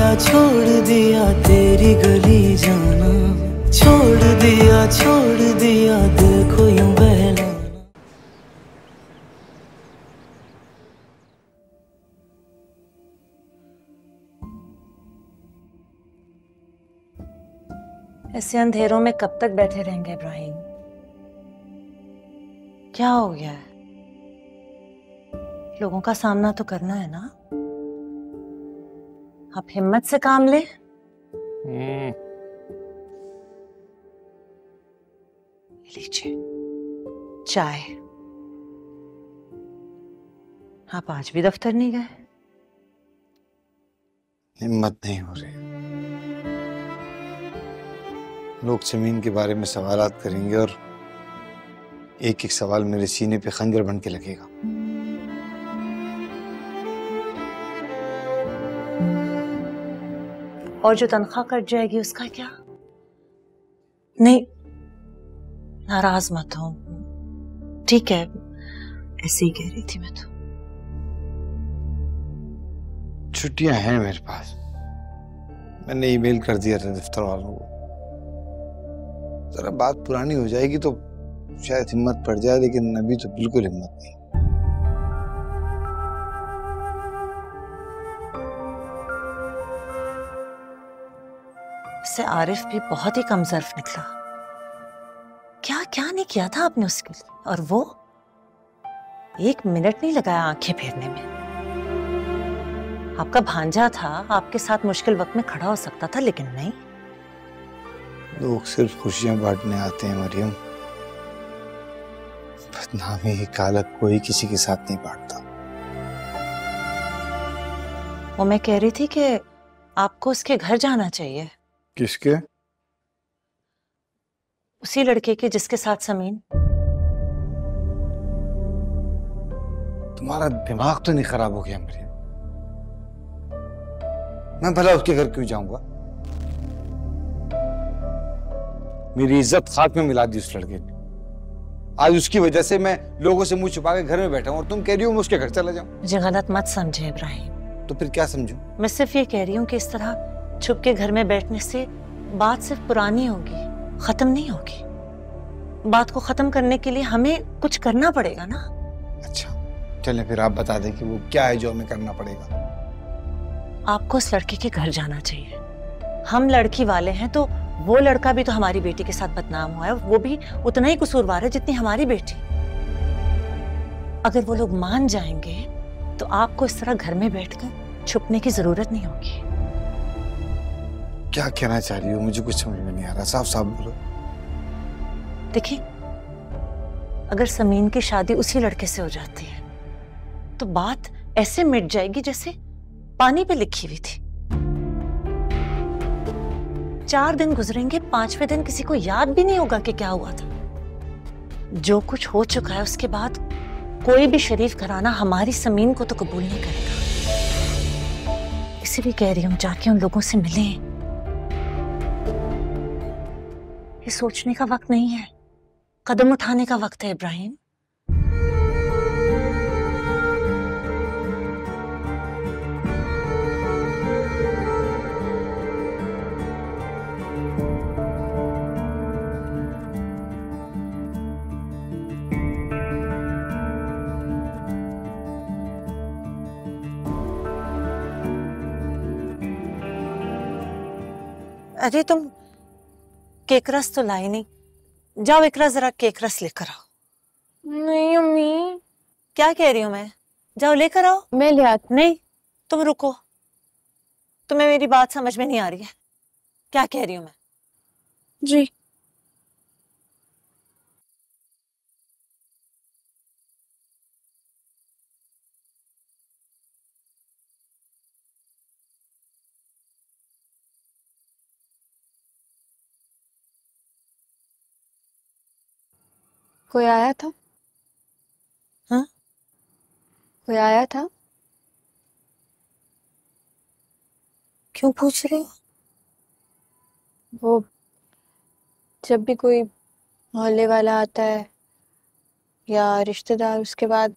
दिया तेरी गली जाना, छोड़ दिया दिल को यूं बहलाना। ऐसे अंधेरों में कब तक बैठे रहेंगे इब्राहिम? क्या हो गया है? लोगों का सामना तो करना है ना। आप हिम्मत से काम ले। लीजिए चाय। आप आज भी दफ्तर नहीं गए? हिम्मत नहीं हो रही। लोग जमीन के बारे में सवालात करेंगे और एक एक सवाल मेरे सीने पे खंजर बन के लगेगा। और जो तनख्वाह कट जाएगी उसका क्या? नहीं, नाराज मत हो। ठीक है, ऐसे ही कह रही थी मैं तो। छुट्टियां हैं मेरे पास। मैंने ईमेल कर दिया था दफ्तर वालों को। जरा बात पुरानी हो जाएगी तो शायद हिम्मत पड़ जाए, लेकिन अभी तो बिल्कुल हिम्मत नहीं। इससे आरिफ भी बहुत ही कमजोर निकला। क्या क्या नहीं किया था आपने उसके लिए, और वो एक मिनट नहीं लगाया आंखें फेरने में। आपका भांजा था, आपके साथ मुश्किल वक्त में खड़ा हो सकता था, लेकिन नहीं। लोग सिर्फ खुशियां बांटने आते हैं मरियम। बदनामी कालक कोई किसी के साथ नहीं बांटता। वो मैं कह रही थी कि आपको उसके घर जाना चाहिए। किसके? उसी लड़के के जिसके साथ समीन। तुम्हारा दिमाग तो नहीं खराब हो गया मरियम? मैं भला उसके घर क्यों जाऊंगा? मेरी इज्जत खाक में मिला दी उस लड़के ने। आज उसकी वजह से मैं लोगों से मुंह छुपा के घर में बैठा हूं और तुम कह रही हो मैं उसके घर चला जाऊं। मुझे गलत मत समझे इब्राहिम। तो फिर क्या समझूं? मैं सिर्फ ये कह रही हूँ कि इस तरह छुप के घर में बैठने से बात सिर्फ पुरानी होगी, खत्म नहीं होगी। बात को खत्म करने के लिए हमें कुछ करना पड़ेगा ना। अच्छा चलें, फिर आप बता दें कि वो क्या है जो हमें करना पड़ेगा। आपको उस लड़के के घर जाना चाहिए। हम लड़की वाले हैं तो वो लड़का भी तो हमारी बेटी के साथ बदनाम हुआ है, वो भी उतना ही कसूरवार है जितनी हमारी बेटी। अगर वो लोग मान जाएंगे तो आपको इस तरह घर में बैठकर छुपने की जरूरत नहीं होगी। क्या कहना चाह रही हो? मुझे कुछ समझ में नहीं आ रहा, साफ साफ बोलो। देखिए, अगर समीन की शादी उसी लड़के से हो जाती है तो बात ऐसे मिट जाएगी जैसे पानी पे लिखी हुई थी। 4 दिन गुजरेंगे, 5वें दिन किसी को याद भी नहीं होगा कि क्या हुआ था। जो कुछ हो चुका है उसके बाद कोई भी शरीफ घराना हमारी समीन को तो कबूल नहीं करेगा। इसलिए कह रही हूं जाके उन लोगों से मिलें। ये सोचने का वक्त नहीं है, कदम उठाने का वक्त है इब्राहिम। अरे तुम केक रस तो लाई नहीं। जाओ इकरा, जरा केक रस लेकर आओ। नहीं अम्मी। क्या कह रही हूं मैं? जाओ लेकर आओ। मैं ले आती। नहीं, तुम रुको। तुम्हें मेरी बात समझ में नहीं आ रही है। क्या कह रही हूं मैं? जी। कोई आया था? हाँ? कोई आया था? क्यों पूछ रही हो? वो जब भी कोई मोहल्ले वाला आता है या रिश्तेदार, उसके बाद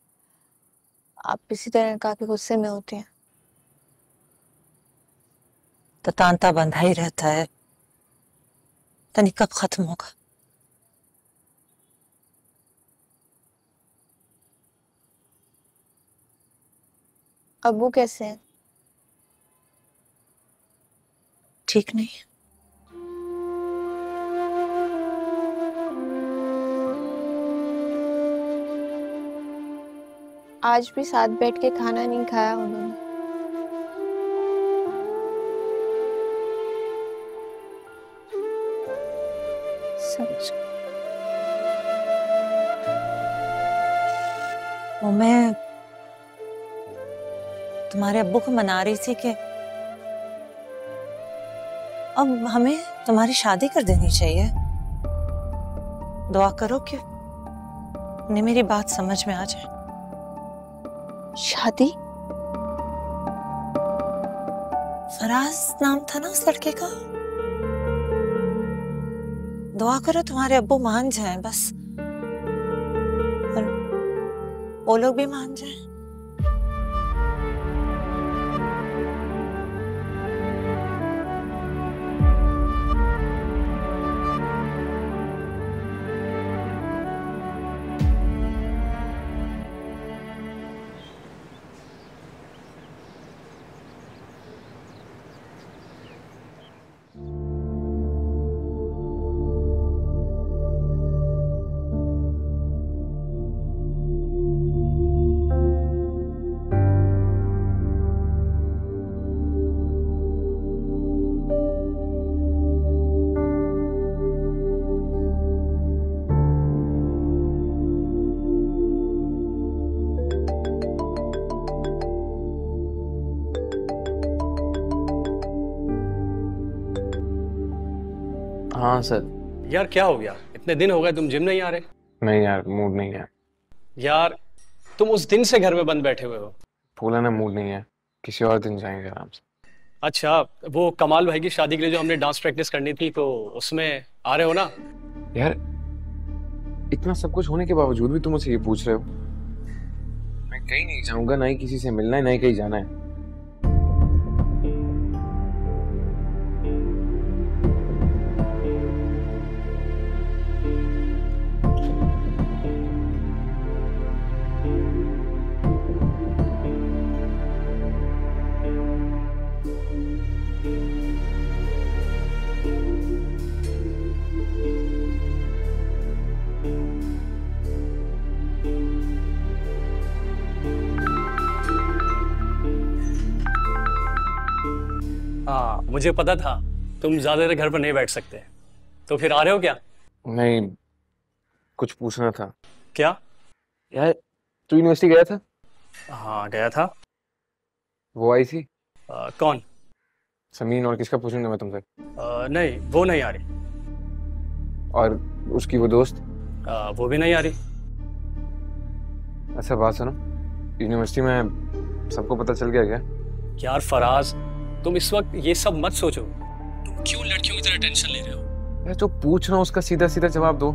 आप इसी तरह काफी गुस्से में होती हैं। तो तांता बंधा ही रहता है। तनी कब खत्म होगा? अब्बू कैसे हैं? ठीक नहीं। आज भी साथ बैठ के खाना नहीं खाया उन्होंने। समझ। वो मैं तुम्हारे अब्बू को मना रही थी कि अब हमें तुम्हारी शादी कर देनी चाहिए। दुआ करो कि उन्हें मेरी बात समझ में आ जाए। शादी? फराज नाम था ना उस लड़के का। दुआ करो तुम्हारे अब्बू मान जाएं बस, और वो लोग भी मान जाएं। हाँ सर। यार क्या हो गया? इतने दिन हो गए तुम जिम नहीं आ रहे। नहीं यार, मूड नहीं है। यार तुम उस दिन से घर में बंद बैठे हुए हो। बोला ना, मूड नहीं है। किसी और दिन जाएंगे आराम से। अच्छा, वो कमाल भाई की शादी के लिए जो हमने डांस प्रैक्टिस करनी थी, तो उसमें आ रहे हो ना? यार इतना सब कुछ होने के बावजूद भी तुम मुझसे ये पूछ रहे हो। मैं कहीं नहीं जाऊंगा, ना ही किसी से मिलना है, ना ही कहीं जाना है। हाँ, मुझे पता था तुम ज्यादा देर घर पर नहीं बैठ सकते, तो फिर आ रहे हो क्या? नहीं, कुछ पूछना था। क्या? यार तू यूनिवर्सिटी गया था? हाँ गया था। वो आई थी? कौन? समीन। और किसका पूछूंगा मैं तुमसे? नहीं, वो नहीं आ रही। और उसकी वो दोस्त? वो भी नहीं आ रही। अच्छा बात सुनो, यूनिवर्सिटी में सबको पता चल गया क्या? यार फराज, तुम इस वक्त ये सब मत सोचो। तुम क्यों लड़कियों की तरह टेंशन ले रहे हो? यार जो पूछ रहा हूँ उसका सीधा सीधा जवाब दो।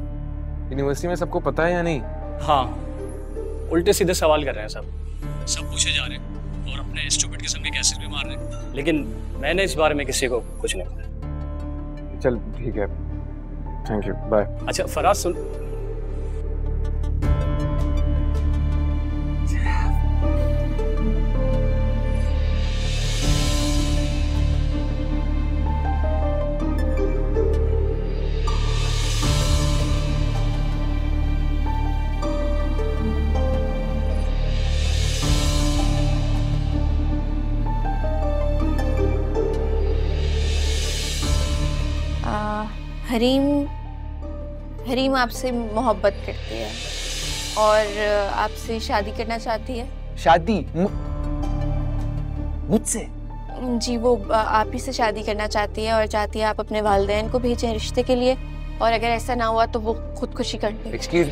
यूनिवर्सिटी में सबको पता है या नहीं? हाँ, उल्टे सीधे सवाल कर रहे हैं सब पूछे जा रहे हैं और अपने स्टूपिड किस्म के कैसेस भी मार रहे हैं, लेकिन मैंने इस बारे में किसी को कुछ नहीं बताया। चल ठीक है, थैंक यू, बाय। अच्छा फराज सुन, हरीम हरीम आपसे मोहब्बत करती है और आपसे शादी करना चाहती है। शादी? मुझसे? जी, वो आप ही से शादी करना चाहती है और चाहती है आप अपने वालिदैन को भेजें रिश्ते के लिए, और अगर ऐसा ना हुआ तो वो खुदकुशी कर ले। एक्सक्यूज,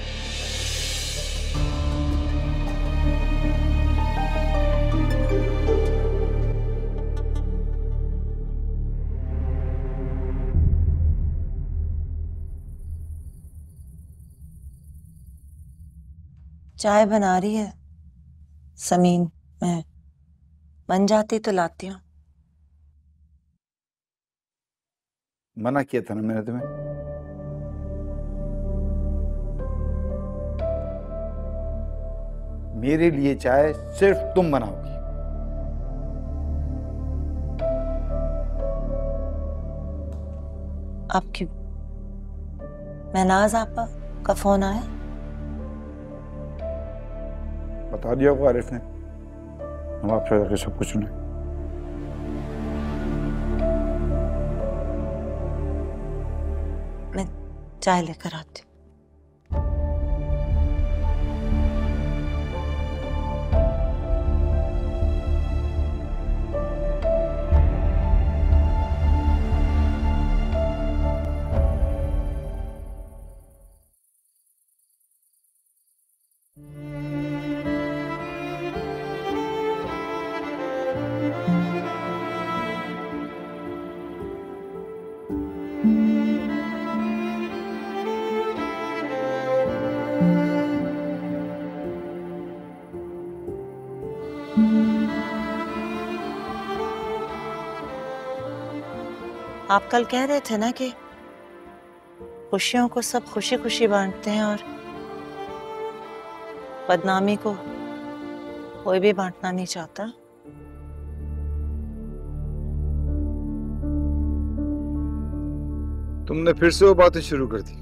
चाय बना रही है समीन, मैं बन जाती तो लाती हूँ। मना किया था ना मैंने तुम्हें। मेरे लिए चाय सिर्फ तुम बनाओगी। आपकी महनाज आपा का फोन आया? बता दिया होगा आरिफ ने, हम आपसे जाके सब कुछ सुने। मैं चाय लेकर आती हूँ। आप कल कह रहे थे ना कि खुशियों को सब खुशी खुशी बांटते हैं और बदनामी को कोई भी बांटना नहीं चाहता। तुमने फिर से वो बातें शुरू कर दी।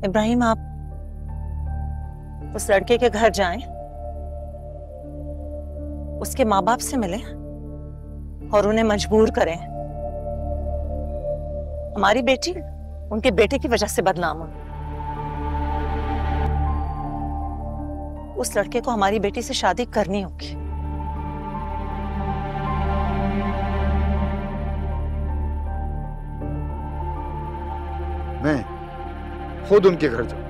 इब्राहिम, आप उस लड़के के घर जाएं, उसके माँ बाप से मिलें और उन्हें मजबूर करें। हमारी बेटी उनके बेटे की वजह से बदनाम हो। उस लड़के को हमारी बेटी से शादी करनी होगी। मैं खुद उनके घर जाऊं।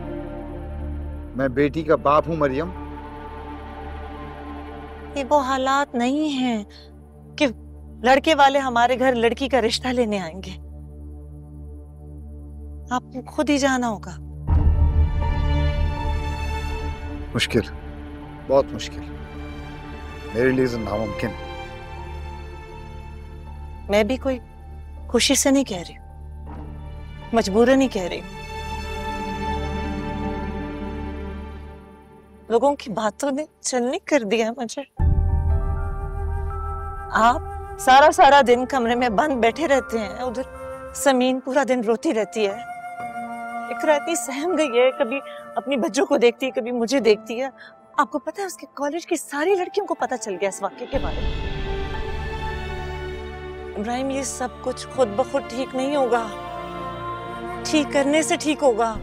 मैं बेटी का बाप हूं मरियम। ये वो हालात नहीं हैं कि लड़के वाले हमारे घर लड़की का रिश्ता लेने आएंगे। आपको खुद ही जाना होगा। मुश्किल, बहुत मुश्किल, मेरे लिए तो नामुमकिन। मैं भी कोई खुशी से नहीं कह रही, मजबूरन नहीं कह रही। लोगों की बातों ने चलनी कर दिया है मुझे। आप सारा दिन कमरे में बंद बैठे रहते हैं, उधर समीन पूरा दिन रोती रहती है। इकरा इतनी सहम गई है, कभी अपनी बच्चों को देखती है, कभी मुझे देखती है। आपको पता है उसके कॉलेज की सारी लड़कियों को पता चल गया इस वाक्य के बारे में। इब्राहिम, ये सब कुछ खुद ब खुद ठीक नहीं होगा। ठीक करने से ठीक होगा,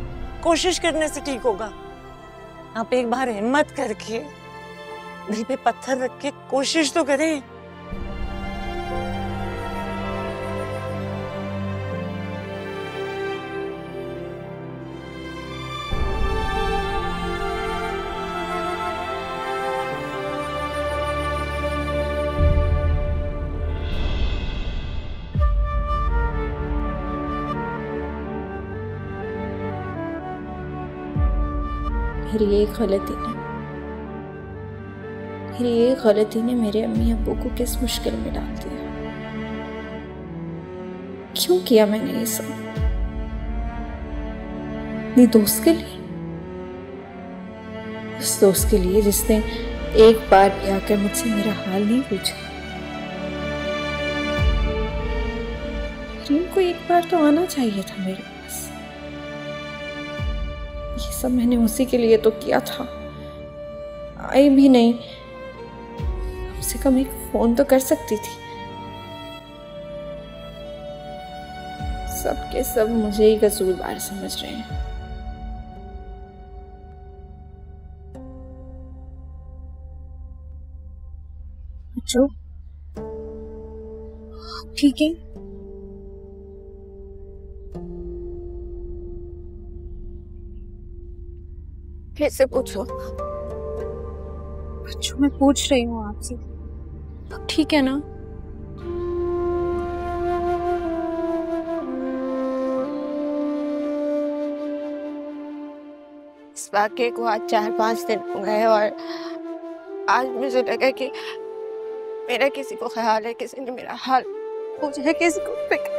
कोशिश करने से ठीक होगा। आप एक बार हिम्मत करके दिल पे पत्थर रख के कोशिश तो करें। मेरी एक गलती ने मेरे अम्मी अब्बू को किस मुश्किल में डाल दिया। क्यों किया मैंने ये सब? अपनी दोस्त के लिए, उस दोस्त के लिए जिसने एक बार भी आकर मुझसे मेरा हाल नहीं पूछा। रीम को एक बार तो आना चाहिए था मेरे पास। ये सब मैंने उसी के लिए तो किया था। आई भी नहीं, कम से कम एक फोन तो कर सकती थी। सब के सब मुझे ही कसूरवार समझ रहे हैं। जो ठीक है, कैसे पूछो? बच्चों, मैं पूछ रही हूँ आपसे, अब ठीक है ना? इस वाक़े को आज 4-5 दिन हो गए और आज मुझे लगा कि मेरा किसी को ख्याल है, किसी ने मेरा हाल मुझे किसी को फिक्र।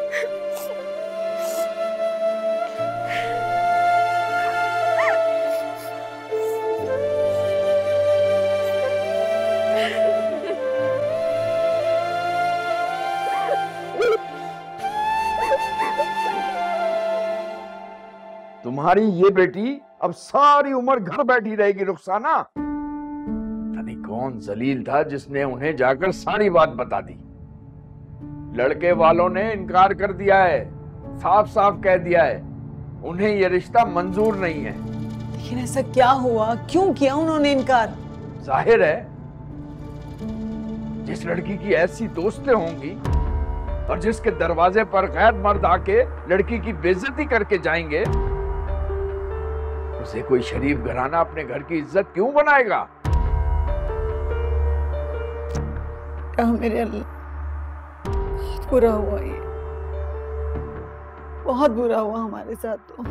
तुम्हारी ये बेटी अब सारी उम्र घर बैठी रहेगी रुखसाना। नहीं कौन जलील था जिसने उन्हें जाकर सारी बात बता दी। लड़के वालों ने इनकार कर दिया है, साफ साफ कह दिया है उन्हें यह रिश्ता मंजूर नहीं है। लेकिन ऐसा क्या हुआ, क्यों किया उन्होंने इनकार? जाहिर है जिस लड़की की ऐसी दोस्तें होंगी और जिसके दरवाजे पर गैर मर्द आके लड़की की बेइज्जती करके जाएंगे, उसे कोई शरीफ घराना अपने घर की इज्जत क्यों बनाएगा? मेरे अल्लाह, बहुत बुरा हुआ ये, बहुत बुरा हुआ हमारे साथ तो।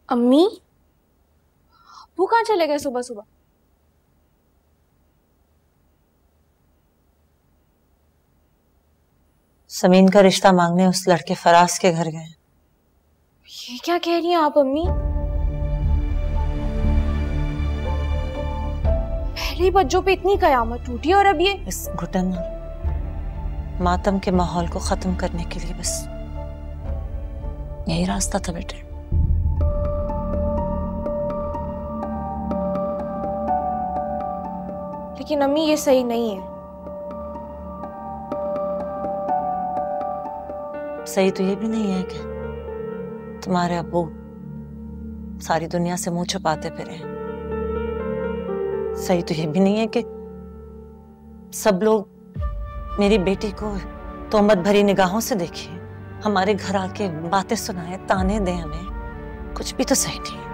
अम्मी, वो कहाँ चले गए सुबह सुबह? समीन का रिश्ता मांगने उस लड़के फराज के घर गए। ये क्या कह रही हैं आप अम्मी? पहले ही बच्चों पे इतनी कयामत टूटी और अब ये। इस घुटन और मातम के माहौल को खत्म करने के लिए बस यही रास्ता था बेटे। लेकिन अम्मी ये सही नहीं है। सही तो ये भी नहीं है कि तुम्हारे अब्बू सारी दुनिया से मुंह छुपाते फिरे। सही तो ये भी नहीं है कि सब लोग मेरी बेटी को तोहमत भरी निगाहों से देखे, हमारे घर आके बातें सुनाए, ताने दें हमें। कुछ भी तो सही नहीं है।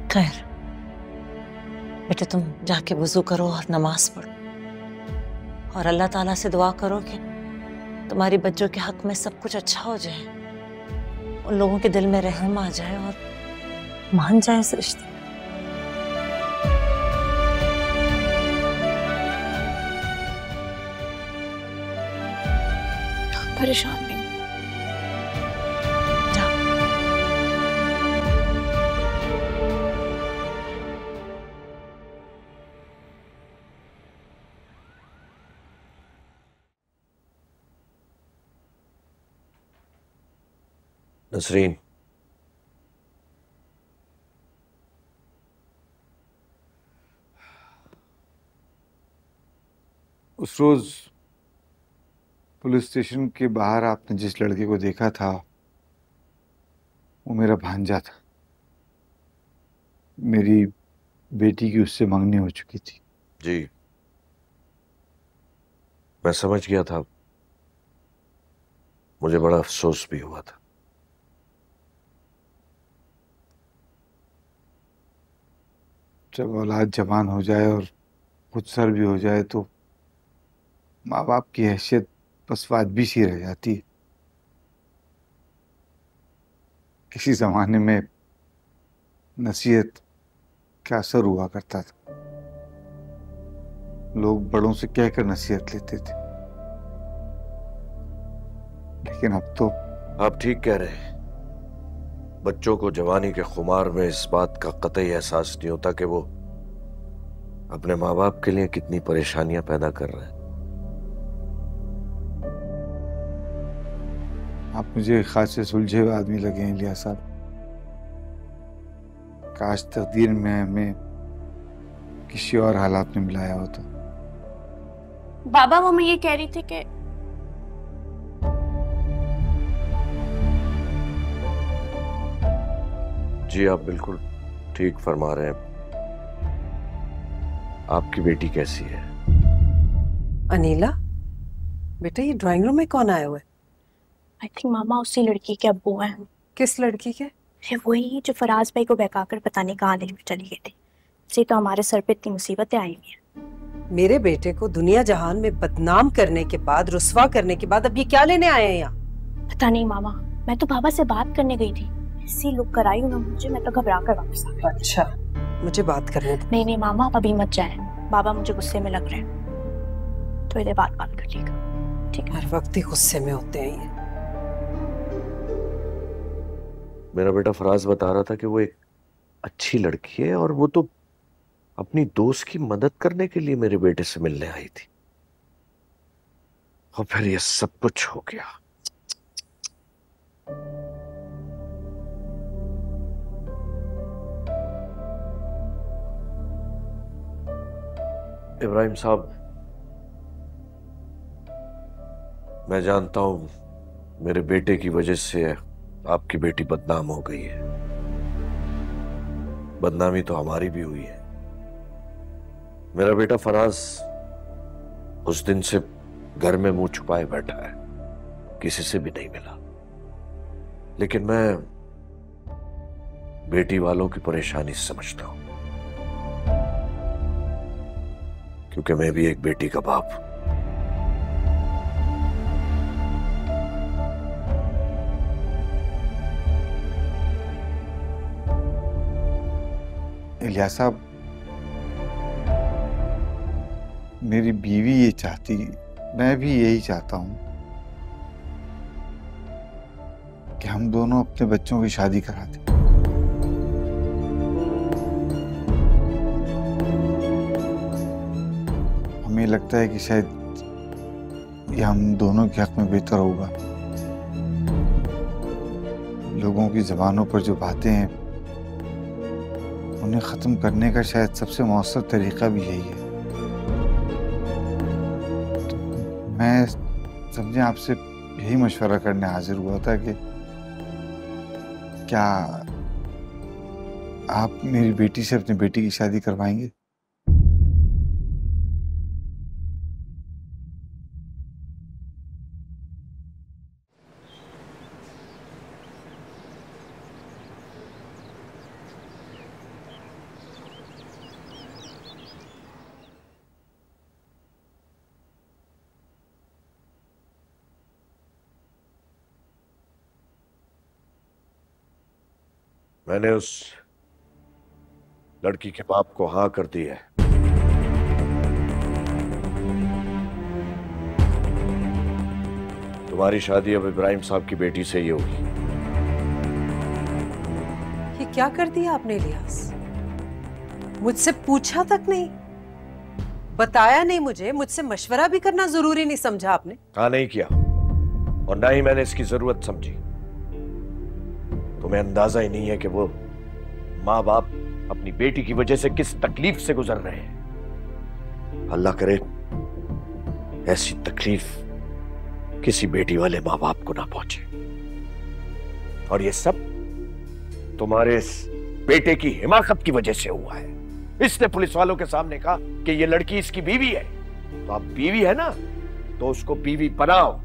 खैर बेटे, तुम जाके वुजू करो और नमाज पढ़ो और अल्लाह ताला से दुआ करो कि तुम्हारी बच्चों के हक में सब कुछ अच्छा हो जाए, उन लोगों के दिल में रहम आ जाए और मान जाए इस रिश्ते। परेशान नहीं। नसरीन, उस रोज पुलिस स्टेशन के बाहर आपने जिस लड़के को देखा था वो मेरा भांजा था। मेरी बेटी की उससे मंगनी हो चुकी थी। जी मैं समझ गया था, मुझे बड़ा अफसोस भी हुआ था। जब औलाद जवान हो जाए और खुद सर भी हो जाए तो माँ बाप की हैसियत बस वाजबी सी रह जाती है। किसी जमाने में नसीहत का असर हुआ करता था, लोग बड़ों से कहकर नसीहत लेते थे, लेकिन अब तो। आप ठीक कह रहे हैं। बच्चों को जवानी के खुमार में इस बात का कतई एहसास नहीं होता कि वो अपने माँ बाप के लिए कितनी परेशानियां पैदा कर रहे हैं। आप मुझे खासे सुलझे हुए आदमी लगे हैं इलियास साहब। काश तकदीर में हमें किसी और हालात में मिलाया होता। बाबा, वो मैं ये कह रही थी कि जी आप बिल्कुल ठीक फरमा रहे हैं। आपकी बेटी कैसी है? अनीला, बेटा ये ड्राइंग रूम में कौन आया हुआ है? आई थिंक मामा उसी लड़की के अब्बू हैं। किस लड़की के? ये वही जो फराज भाई को बहकाकर पता नहीं कहाँ लेकर चली गई थी। इसे तो हमारे सर पे इतनी मुसीबतें आई हुई हैं। मेरे बेटे को दुनिया जहान में बदनाम करने के बाद, रुस्वा करने के बाद अब ये क्या लेने आए हैं यहाँ? पता नहीं मामा, मैं तो बाबा से बात करने गई थी, ऐसी लुक कराई उन्होंने मुझे, मैं तो घबरा कर वापस आ गई। अच्छा, मुझे बात करने दो। नहीं मामा, अभी मत जाए, बाबा मुझे गुस्से में लग रहे हैं, थोड़ी देर बात कर लीजिएगा, ठीक है? हर वक्त ही गुस्से में होते हैं ये। मेरा बेटा फराज बता रहा था कि वो एक अच्छी लड़की है और वो तो अपनी दोस्त की मदद करने के लिए मेरे बेटे से मिलने आई थी, और फिर ये सब कुछ हो गया। इब्राहिम साहब, मैं जानता हूं मेरे बेटे की वजह से आपकी बेटी बदनाम हो गई है। बदनामी तो हमारी भी हुई है। मेरा बेटा फराज उस दिन से घर में मुंह छुपाए बैठा है, किसी से भी नहीं मिला। लेकिन मैं बेटी वालों की परेशानी समझता हूं, क्योंकि मैं भी एक बेटी का बाप हूं। इलियास साहब, मेरी बीवी ये चाहती, मैं भी यही चाहता हूं कि हम दोनों अपने बच्चों की शादी करा दें। हमें लगता है कि शायद ये हम दोनों के हक में बेहतर होगा। लोगों की जबानों पर जो बातें हैं उन्हें खत्म करने का शायद सबसे मौसर तरीका भी यही है। तो मैं समझे आपसे यही मशवरा करने हाजिर हुआ था कि क्या आप मेरी बेटी से अपनी बेटी की शादी करवाएंगे? मैंने उस लड़की के बाप को हाँ कर दी है। तुम्हारी शादी अब इब्राहिम साहब की बेटी से ही होगी। ये क्या कर दिया आपने इलियास? मुझसे पूछा तक नहीं, बताया नहीं मुझे, मुझसे मशवरा भी करना जरूरी नहीं समझा आपने? हाँ, नहीं किया और ना ही मैंने इसकी जरूरत समझी। तुम्हें अंदाजा ही नहीं है कि वो माँ बाप अपनी बेटी की वजह से किस तकलीफ से गुजर रहे हैं। अल्लाह करे ऐसी तकलीफ किसी बेटी वाले माँ बाप को ना पहुंचे। और ये सब तुम्हारे इस बेटे की हिमाकत की वजह से हुआ है। इसने पुलिस वालों के सामने कहा कि ये लड़की इसकी बीवी है, तो अब बीवी है ना, तो उसको बीवी बनाओ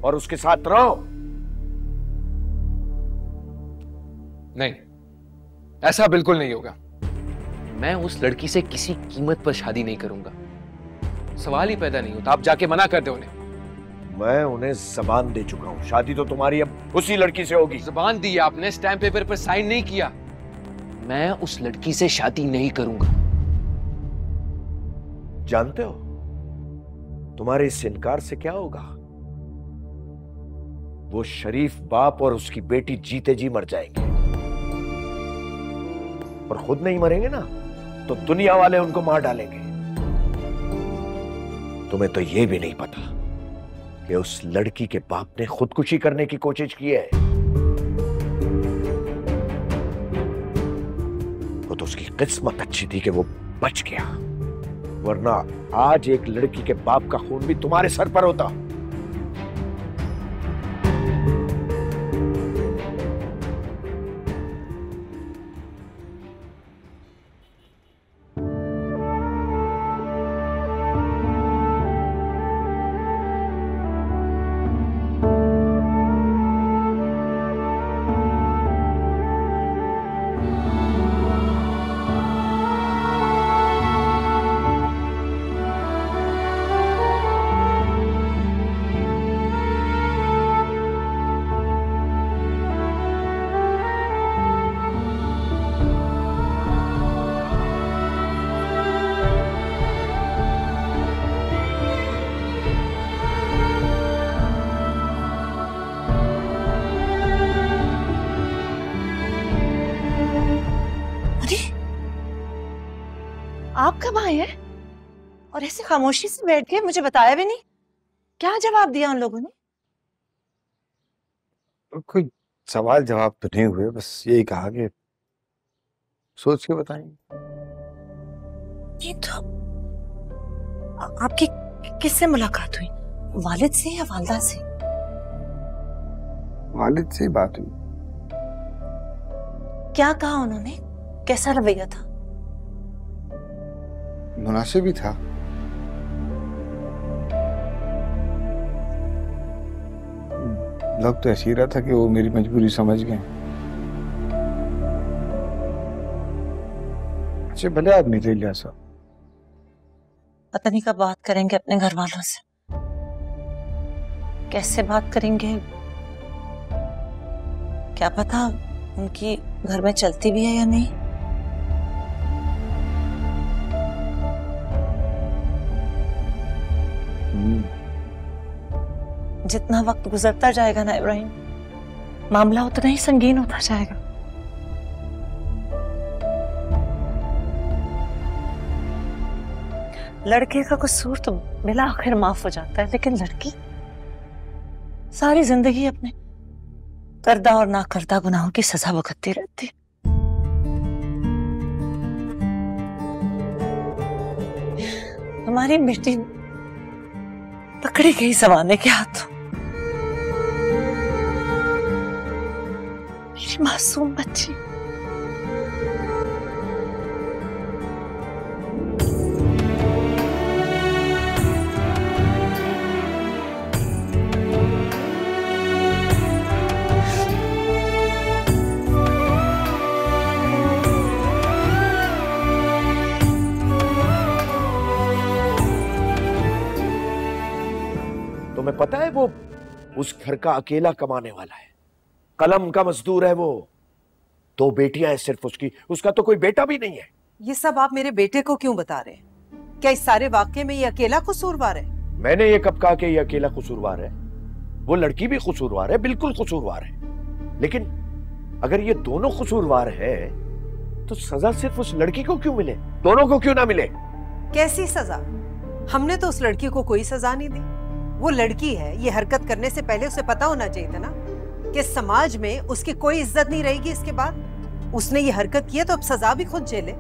और उसके साथ रहो। नहीं, ऐसा बिल्कुल नहीं होगा। मैं उस लड़की से किसी कीमत पर शादी नहीं करूंगा। सवाल ही पैदा नहीं होता। आप जाके मना कर दो उन्हें। मैं उन्हें जबान दे चुका हूं, शादी तो तुम्हारी अब उसी लड़की से होगी। जबान दी आपने, स्टैम्प पेपर पर साइन नहीं किया। मैं उस लड़की से शादी नहीं करूंगा। जानते हो तुम्हारे इस इनकार से क्या होगा? वो शरीफ बाप और उसकी बेटी जीते जी मर जाएंगे, और खुद नहीं मरेंगे ना तो दुनिया वाले उनको मार डालेंगे। तुम्हें तो यह भी नहीं पता कि उस लड़की के बाप ने खुदकुशी करने की कोशिश की है। वो तो उसकी किस्मत अच्छी थी कि वो बच गया, वरना आज एक लड़की के बाप का खून भी तुम्हारे सर पर होता। ये? और ऐसे खामोशी से बैठ गए, मुझे बताया भी नहीं। क्या जवाब दिया उन लोगों ने? कोई सवाल जवाब तो नहीं हुए, बस यही कहा कि सोच के बताएंगे। ये तो आपकी किससे मुलाकात हुई? वालिद से या वालदा से? वालिद से ही बात हुई। क्या कहा उन्होंने? कैसा रवैया था? मुनासिब ही था। लग तो ऐसी ही रहा था कि वो मेरी मजबूरी समझ गए। अच्छे भले आदमी थे इलियास साहब। पता नहीं कब बात करेंगे अपने घर वालों से, कैसे बात करेंगे, क्या पता उनकी घर में चलती भी है या नहीं। जितना वक्त गुजरता जाएगा ना इब्राहिम, मामला उतना ही संगीन होता जाएगा। लड़के का कसूर तो बिला आखिर माफ हो जाता है, लेकिन लड़की सारी जिंदगी अपने करदा और ना करदा गुनाहों की सजा भुगतती रहती। हमारी बेटी पकड़ी गई जमाने के हाथों। मेरी मासूम बच्ची। तुम्हें पता है वो उस घर का अकेला कमाने वाला है, कलम का मजदूर है वो। 2 बेटियां हैं सिर्फ उसकी, उसका तो कोई बेटा भी नहीं है। ये सब आप मेरे बेटे को क्यों बता रहे हैं? क्या इस सारे वाक्य में ये अकेला कसूरवार है? मैंने ये कब कहा कि ये अकेला कसूरवार है? वो लड़की भी कसूरवार है, बिल्कुल कसूरवार है। लेकिन अगर ये दोनों कसूरवार है तो सजा सिर्फ उस लड़की को क्यों मिले, दोनों को क्यों ना मिले? कैसी सजा? हमने तो उस लड़की को कोई सजा नहीं दी। वो लड़की है, ये हरकत करने से पहले उसे पता होना चाहिए था ना कि समाज में उसकी कोई इज्जत नहीं रहेगी इसके बाद। उसने ये हरकत की है तो अब सजा भी खुद झेले।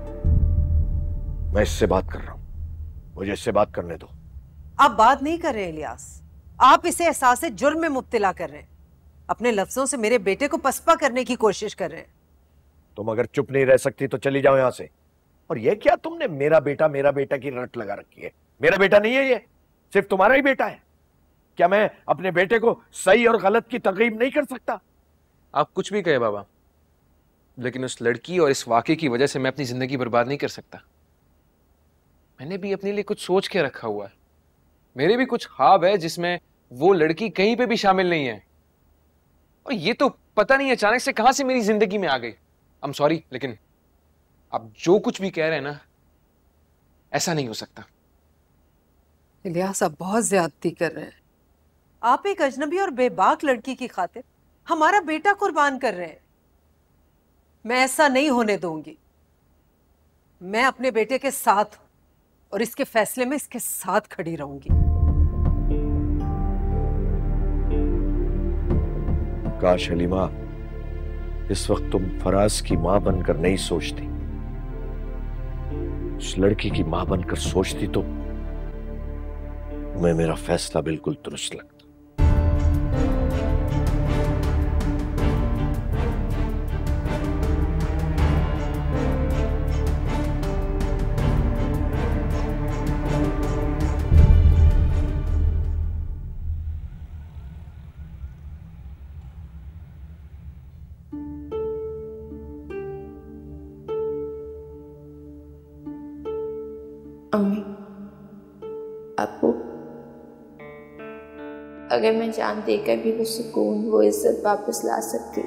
मैं इससे बात कर रहा हूं, मुझे इससे बात करने दो। आप बात नहीं कर रहे इलियास, आप इसे एहसास जुर्म में मुब्तला कर रहे हैं। अपने लफ्जों से मेरे बेटे को पसपा करने की कोशिश कर रहे हैं। तुम अगर चुप नहीं रह सकती तो चली जाओ यहां से। और ये क्या तुमने मेरा बेटा की रट लगा रखी है? मेरा बेटा नहीं है, ये सिर्फ तुम्हारा ही बेटा है। क्या मैं अपने बेटे को सही और गलत की तरगीब नहीं कर सकता? आप कुछ भी कहे बाबा, लेकिन उस लड़की और इस वाकये की वजह से मैं अपनी जिंदगी बर्बाद नहीं कर सकता। मैंने भी अपने लिए कुछ सोच के रखा हुआ है। मेरे भी कुछ ख्वाब है जिसमें वो लड़की कहीं पे भी शामिल नहीं है। और ये तो पता नहीं अचानक से कहां से मेरी जिंदगी में आ गई। आई एम सॉरी, लेकिन आप जो कुछ भी कह रहे हैं ना, ऐसा नहीं हो सकता। इलियास, आप बहुत ज्यादती कर रहे हैं। आप एक अजनबी और बेबाक लड़की की खातिर हमारा बेटा कुर्बान कर रहे हैं। मैं ऐसा नहीं होने दूंगी। मैं अपने बेटे के साथ हूं और इसके फैसले में इसके साथ खड़ी रहूंगी। काश हलीमा इस वक्त तुम फराज की मां बनकर नहीं सोचती, उस लड़की की मां बनकर सोचती तो तुम्हें मेरा फैसला बिल्कुल दुरुस्त लगता। अम्मी, आपको अगर मैं जान देकर भी वो सुकून, वो इज्जत वापस ला सकती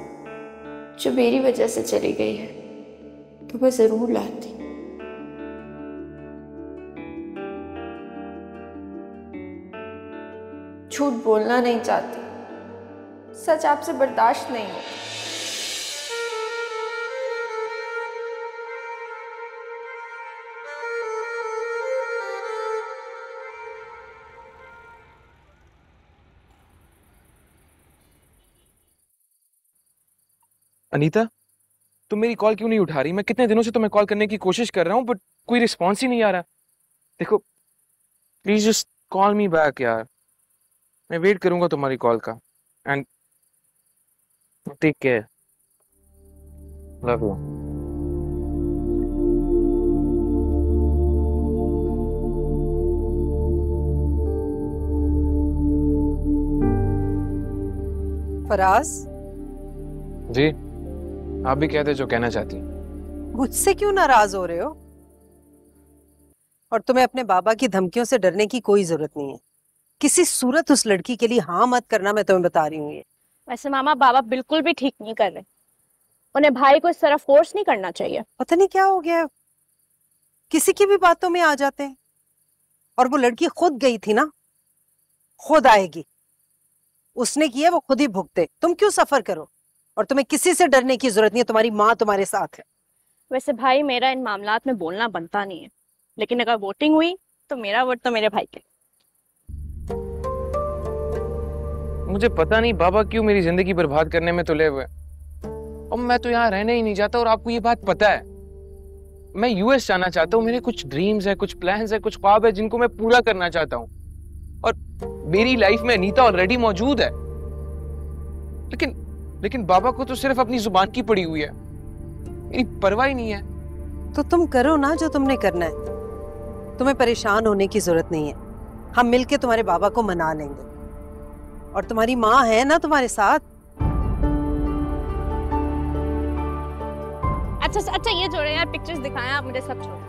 जो मेरी वजह से चली गई है, तो मैं जरूर लाती। झूठ बोलना नहीं चाहती, सच आपसे बर्दाश्त नहीं होता। अनीता, तुम मेरी कॉल क्यों नहीं उठा रही? मैं कितने दिनों से तुम्हें कॉल करने की कोशिश कर रहा हूँ, बट कोई रिस्पॉन्स ही नहीं आ रहा। देखो, please just call me back यार। मैं वेट करूंगा तुम्हारी कॉल का। And take care, love you. Faraz, ji, आप भी कहते जो कहना चाहती। मुझसे क्यों नाराज हो रहे हो? और तुम्हें अपने बाबा की धमकियों से डरने की कोई जरूरत नहीं है। किसी सूरत उस लड़की के लिए हाँ मत करना, मैं तुम्हें बता रही हूँ ये। वैसे मामा, बाबा बिल्कुल भी ठीक नहीं कर रहे। उन्हें भाई को इस तरह फोर्स नहीं करना चाहिए। पता नहीं क्या हो गया है, किसी की भी बातों में आ जाते हैं। और वो लड़की खुद गई थी ना, खुद आएगी। उसने किया, वो खुद ही भुगते। तुम क्यों सफर करो? और तुम्हें किसी से डरने की जरूरत नहीं है, तुम्हारी माँ तुम्हारे साथ है। वैसे भाई, मेरा इन मामलात में बोलना बनता नहीं है, लेकिन अगर वोटिंग हुई तो मेरा वोट तो मेरे भाई के। मुझे पता नहीं बाबा क्यों मेरी जिंदगी बर्बाद करने में तुले हुए। और मैं तो यहाँ रहने ही नहीं चाहता, और आपको ये बात पता है। मैं यूएस जाना चाहता हूँ। मेरे कुछ ड्रीम्स है, कुछ प्लान्स है, कुछ ख्वाब है जिनको मैं पूरा करना चाहता हूँ। और मेरी लाइफ में अनीता ऑलरेडी मौजूद है। लेकिन बाबा को तो सिर्फ अपनी जुबान की पड़ी हुई है, मेरी परवाह ही नहीं है। तो तुम करो ना जो तुमने करना है। तुम्हें परेशान होने की जरूरत नहीं है। हम मिलके तुम्हारे बाबा को मना लेंगे। और तुम्हारी माँ है ना तुम्हारे साथ। अच्छा, ये जोड़े यार, पिक्चर्स दिखाएं आप मुझे, सब छोड़।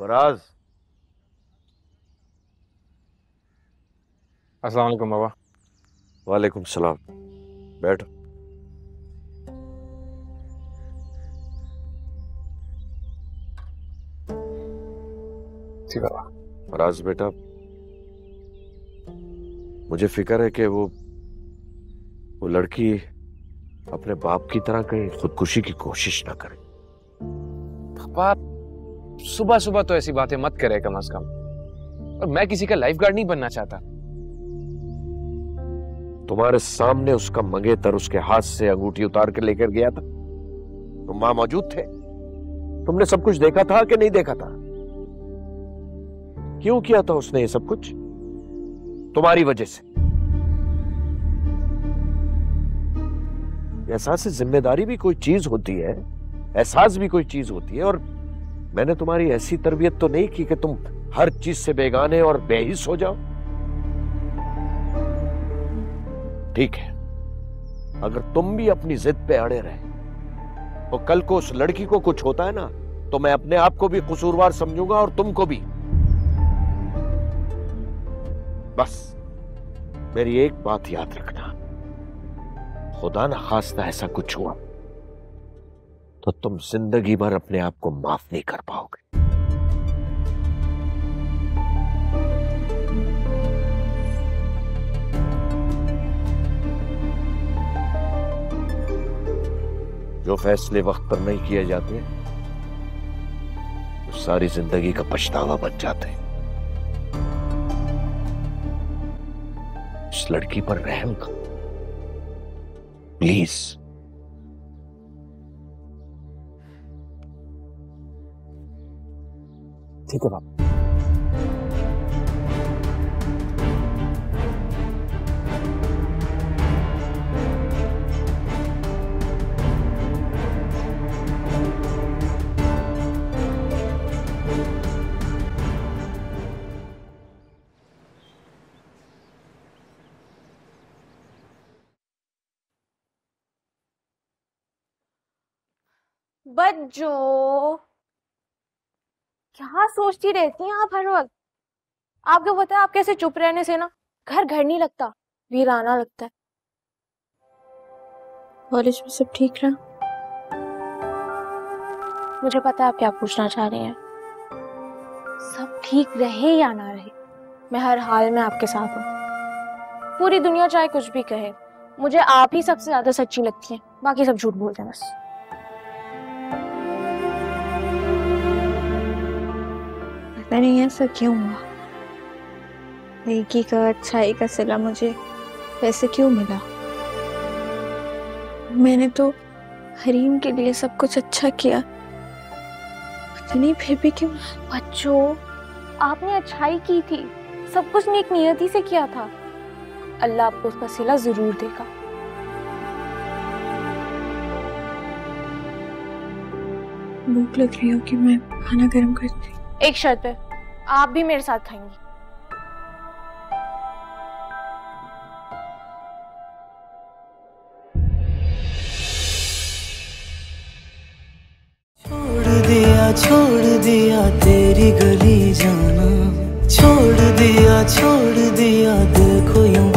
फराज, अस्सलाम वालेकुम बाबा। वालेकुम सलाम। बैठो। जी बाबा। फराज बेटा, मुझे फिक्र है कि वो लड़की अपने बाप की तरह कहीं खुदकुशी की कोशिश ना करे। पापा, सुबह सुबह तो ऐसी बातें मत करे कम से कम। और मैं किसी का लाइफगार्ड नहीं बनना चाहता। तुम्हारे सामने उसका मंगेतर उसके हाथ से अंगूठी उतार के लेकर गया था। तुम वहां मौजूद थे। तुमने सब कुछ देखा था कि नहीं देखा था? क्यों किया था उसने ये सब कुछ? तुम्हारी वजह से। एहसास जिम्मेदारी भी कोई चीज होती है, एहसास भी कोई चीज होती है। और मैंने तुम्हारी ऐसी तरबियत तो नहीं की कि तुम हर चीज से बेगाने और बेहिस हो जाओ। ठीक है, अगर तुम भी अपनी जिद पे अड़े रहे तो कल को उस लड़की को कुछ होता है ना, तो मैं अपने आप को भी कसूरवार समझूंगा और तुमको भी। बस मेरी एक बात याद रखना, खुदा न खास्ता ऐसा कुछ हुआ तो तुम जिंदगी भर अपने आप को माफ नहीं कर पाओगे। जो फैसले वक्त पर नहीं किए जाते वो सारी जिंदगी का पछतावा बन जाते हैं। इस लड़की पर रहम करो प्लीज। ठीक है बाबा। बच्चो, क्या सोचती रहती हैं आप हर वक्त? आपको पता है आप कैसे चुप रहने से ना घर घर नहीं लगता, वीराना लगता है। कॉलेज में सब ठीक रहा? मुझे पता है आप क्या पूछना चाह रही हैं। सब ठीक रहे या ना रहे, मैं हर हाल में आपके साथ हूँ। पूरी दुनिया चाहे कुछ भी कहे, मुझे आप ही सबसे ज्यादा सच्ची लगती हैं, बाकी सब झूठ बोलते हैं बस। पता नहीं ऐसा क्यों हुआ, नेकी का, अच्छाई का सिला मुझे वैसे क्यों मिला? मैंने तो हरीम के लिए सब कुछ अच्छा किया, पता नहीं फिर भी क्यों। बच्चों, आपने अच्छाई की थी, सब कुछ नेक नियति से किया था, अल्लाह आपको उसका सिला जरूर देगा। भूख लग रही हो कि मैं खाना गर्म करती? एक शर्त पे, आप भी मेरे साथ खाएंगी। छोड़ दिया तेरी गली जाना, छोड़ दिया देखो यूं